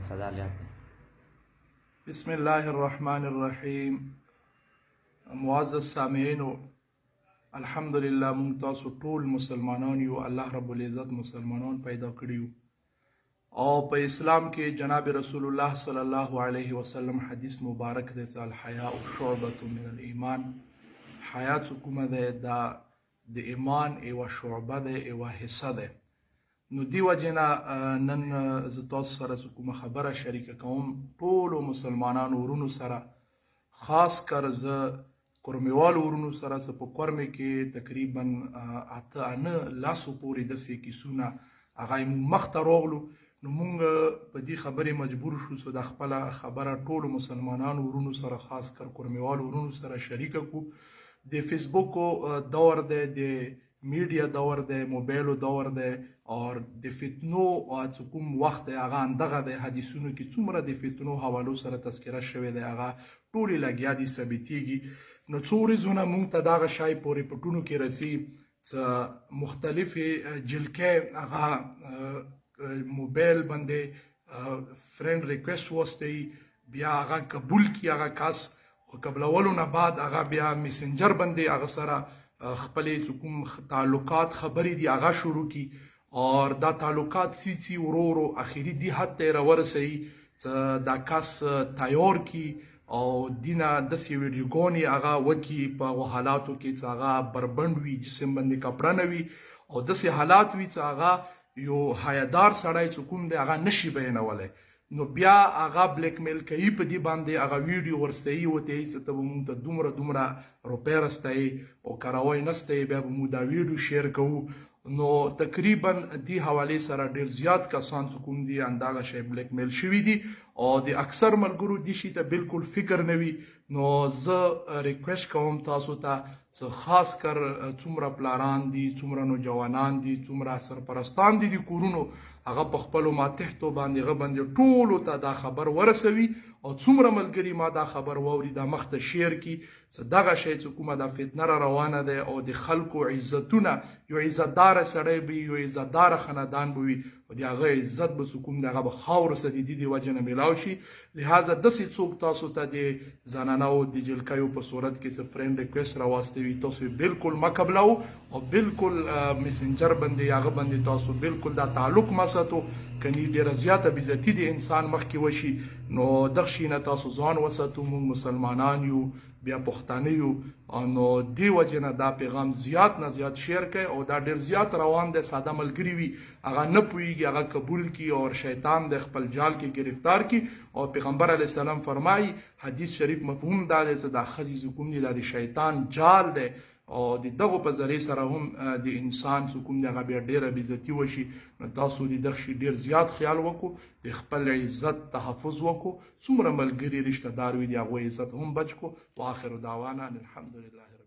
صدا لیا کړئ. بسم الله الرحمن الرحیم. معزز سامعینو، الحمدلله مونږ تاسو ټول مسلمانان یو. الله رب العزت مسلمانان پیدا کړي یو او په اسلام کې جناب رسول الله صلی الله علیه وسلم حدیث مبارک دی چې الحیاء شعبة من الایمان. حیا چې کومه ده دا د ایمان یوه شعبه ده، یوه حصه ده. نو دی وجه نه نن زه تاسو سره چې کومه خبره شریکه کوم ټولو مسلمانانو ورونو سره، خاص کر زه کورمیوالو ورونو سره چې په کورمې کې تقریبا 8-9 پورې داسې کیسونه هغه موږ مخته راغلو. نو موږ په دې خبرې مجبور شو چې د خپله خبره ټولو مسلمانانو ورونو سره، خاص کر کورمیوالو ورونو سره شریکه کړو. د فیسبوک دور دی، د میډیا دور دی، موبایلو دور دی، او د فتنو چې کوم وخت دی هغه همدغه دی. حدیثونو کې څومره د فتنو حوالو سره تذکره شوې دی هغه ټولې لګیا دي، ثابتېږي. نو څو ورځونه موږ ته دغه شی په ریپورټونو کې راځي چې مختلفې جلکې هغه موبایل باندې فرینډ ریکویسټ واستوي، بیا هغه قبول کړي هغه کس، او قبلولو نه بعد هغه بیا میسنجر باندې هغه سره خپلې چې کوم تعلقات خبرې دي هغه شروع کړي، او دا تعلقات سی ورو ورو اخري دې حد ته راورسوي چې دا کس تیار کړي او دینه داسې ویډیوګانې هغه وکړي په هغو حالاتو کې چې هغه بربنډ وي، جسم باندې کپړه نه وي، او داسې حالات وي چې هغه یو حیادار سړی چې کوم دی هغه نشي بیانولی. نو بیا هغه بلیک میل کوي په دې باندې، هغه ویډیو ورستوي، ورته وایي چې ته به مونږ ته دومره روپۍ راستوي او کراوی نه ستوي، بیا به مونږ دا ویډیو شیر کوو. نو تقریبا دې حوالې سره ډېر زیات کسان چې کوم دي همدغه شی بلیک میل شوي دي، او د اکثر ملګرو دې شي ته بالکل فکر نه وي. نو زه ریکویسټ کوم تاسو ته چې خاص کر څومره پلاران دي، څومره نوجوانان دي، څومره سرپرستان دي د کورونو، هغه په خپلو ماتحتو باندې هغه باندې ټولو ته دا خبر ورسوي، او څومره ملګري ما دا خبر واوري دا مخته شیر کړي چې دغه شی چې کومه دا فتنه را روانه ده، او د خلکو عزتونه، یو عزتداره سړی به وي، یو عزتداره خاندان به وي، او د هغه عزت به چې کوم دی هغه به خاورو سره د دې د وجې نه میلاو شي. لهذا داسې څوک تاسو ته د زنانو د جلکیو په صورت کې چې فرینډ ریکویسټ راواستوي، تاسو بالکل مه قبلوو، او بالکل میسنجر باندې هغه باندې تاسو بالکل دا تعلق مه ساتو. کني ډېره زیاته بېزتي د انسان مخکې وشي، نو دغه شي نه تاسو ځان وساتو. موږ مسلمانان یو، بیا پښتانه یو، نو دې وجې نه دا پیغام زیات نه زیات شیر کړئ، او دا ډېر زیات روان دی. ساده ملګري وي هغه نه پوهېږي، هغه قبول کړي، او شیطان د خپل جال کې گرفتار کړي. او پیغمبر علیه السلام فرمایي، حدیث شریف مفهوم دا دی چې دا ښځې چې کوم دي دا د شیطان جال دی، او د دغو په ذریعې سره هم د انسان چې کوم دی هغه بیا ډېره بېزتي وشي. نو تاسو د دغه شي ډېر زیات خیال وکړو، د خپل عزت تحفظ وکړو، څومره ملګري رشته دار وي د هغوی عزت هم بچ کړو. واخر دعوانا الحمدلله.